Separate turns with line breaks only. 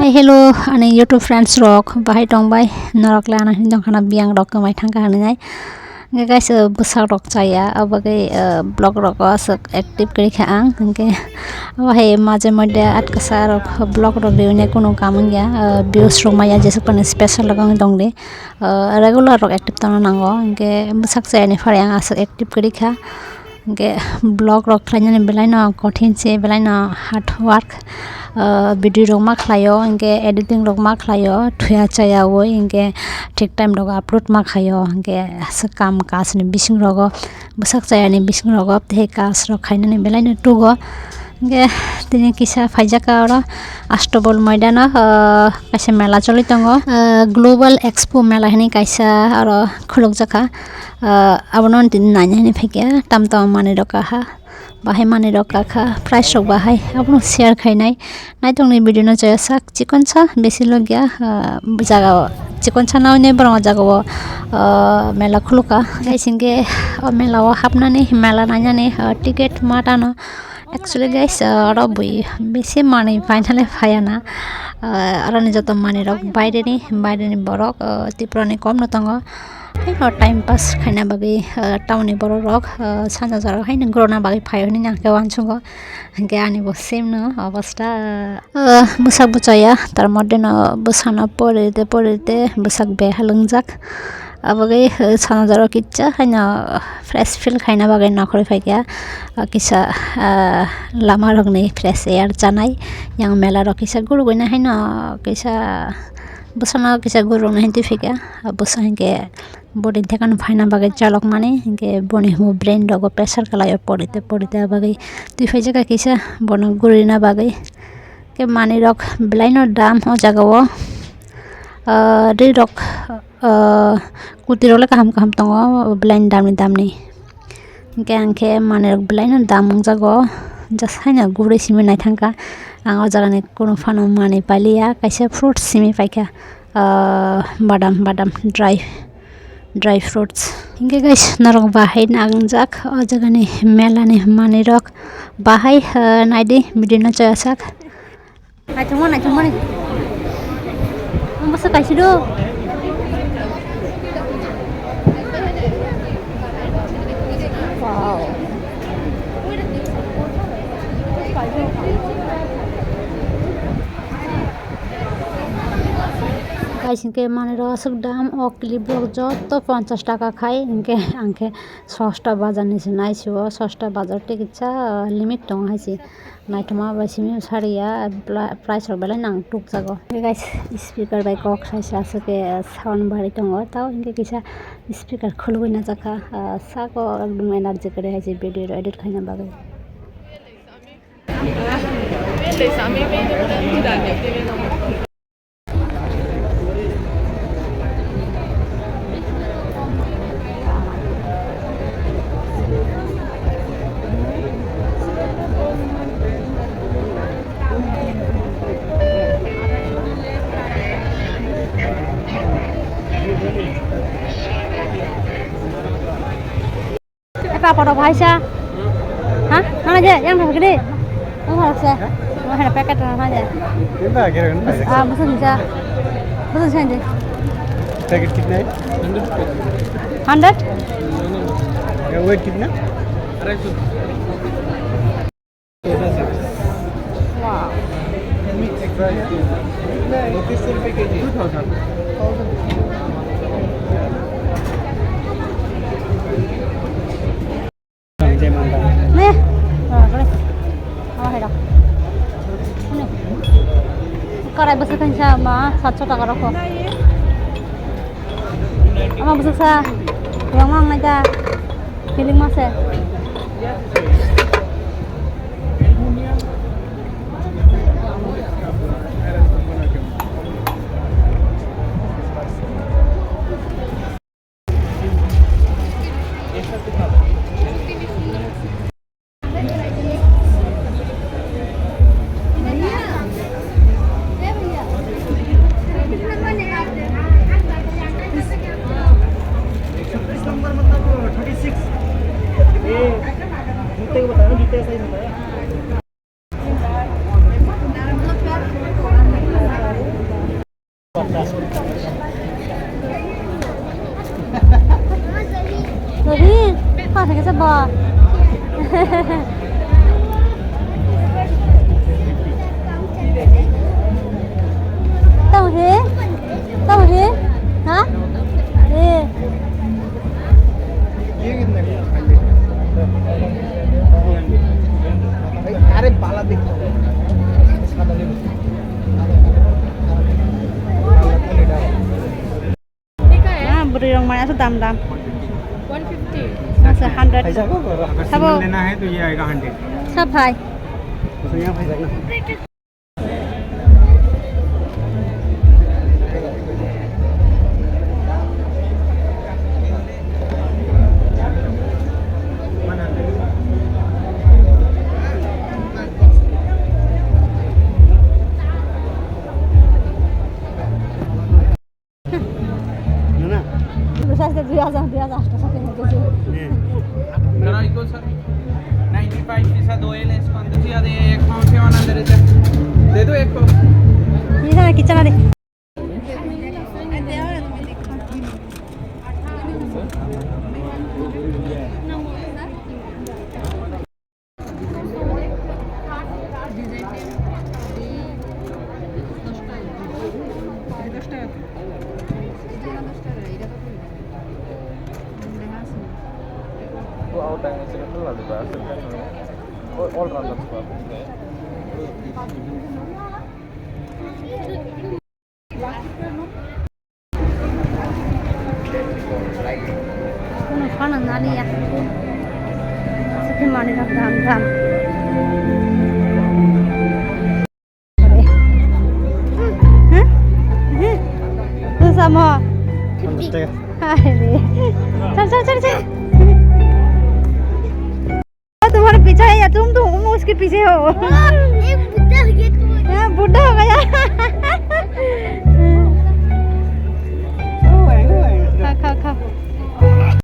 Hello ani YouTube friends rok bahai tongbai norok le ana hinjong khana biang rok kamai thangka hanai nge guys besak rok chaya abagai blog rok asok active kari kha ang nge bahai maje modde atkasa rok blog rok reune kono kamang ya views rok maya jesuk pan special lagang dongde regular rok active tana nango nge besak chaya ni phare ang asok active kari kha nge blog rok khlainani belaino kothin se belaino hard work video rok ma khlayo inge editing rok ma khlayo thuya chaya wo inge ঠিক time রগ upload মা খায়ো গে কাম কাজ নি বিসিং রগ বসাক চায়ানি বিসিং রগ তে কাজ রগ খাইনানি বেলাইনো টুগো গে তিনি কিসা ফাইজাকা আর আস্তাবল ময়দান কাইসা মেলা চলি দङ গ্লোবাল এক্সপো মেলা হেনি কাইসা আর খুলক জাকা আবনন দিন নাইনি হেনি ফাইকে তামতাম মানি রকা হা bahai mani rok kakha price rok bahai abno share khainai naitongni video no jaya sak chikonsa besi logya jaga chikonsa naw ne brong jaga mela khuluka gaisinge mela wa hapnani mela nanyani ticket matano actually guys aro bui besi mani finally phayana arani joto mani rok baire ni borok Tripura ni kom no tongo time pass খাইনা বাগি টাউনি বড় rock সানজা জারা খাইনা গ্রোনা বাগি ফাইনি নাকে ওয়ানসঙ্গ গে আনিব same ন অবস্থা বুসাক বুচায়া তার মধ্যে ন বুসানা পড়িতে বুসাক বে হালংজাক আবাগে সানা জারা কিচ্চা খাইনা ফ্রেশ ফিল খাইনা বাগি নখরে ফাইকা কিসা লামা রগনি ফ্রেশ এয়ার জানাই ইয়াং মেলা রকিসা গুরু গইনা hyena কিসা busana kisa guru na hinti fika busa hinge body thekan phaina bagai chalok mane hinge boni hu brain rogo pressure kalayo porite bagai tui phai jaga kisa bono gurina bagai ke mani rok blaino dam ho jagawo ri rok kutirole kaham tongo blind dam ni hinge angke mani rok blaino dam jago just haina guri simi nai thangka ang jagani kono phano mani paliya kaisa fruit simi paika badam dry fruits hinge guys narok bahai nagngjak o jagani melani mani rok bahai naidi video no chayak ai thumani ambasa kaisido wow কাইসিনকে মানে রসক দাম ও clip rock যত 50 টাকা খাই ইনকে আংকে 6টা বাজার নিছে নাইছো 6টা বাজার টিকিটসা লিমিট দং হাইছি নাইতমা বাইসিমি সারিয়া প্রাইস রক বেলা নাং টুক জাগো গাইস স্পিকার বাই কক সাইসা আসকে সাউন্ড বাড়ি দङ তাও ইনকে কিসা স্পিকার খুলবই না জাকা সাকো একদম এনার্জি করে হাইছি ভিডিও এডিট খাইনা বাগে apa pada bahasa hah mana aja yang gede oh harusnya mau ada paket mana aja kita kira betul saja paket कितना है 100 ya weight कितना 250 wow mix fry है 30 रुपए KG 2000 karai besar kan sama 700 টাকা রাখো আমার besar sa yang mang aja feeling masa Rồi khoa thấy cái sắp bò. Tao thế? Tao thế? Hả? Ê.
अरे बाला देखो
beri orang mana tu dam 150 masa 100
पैसा को अगर सिंगल लेना है तो ये आएगा 100
सब भाई
तो यहाँ पैसा ना
Però i cosa 95 पैसा 2 ले इसको अंदर से दे एक पाउंड से वाला अंदर दे दो एक को
ये सारा किचन वाले
out and it's a little bit all round
Ano fana nani ya? Seperti mana nak dam. Tu sama. चल तुम्हारे पीछे है या तुम उसके पीछे हो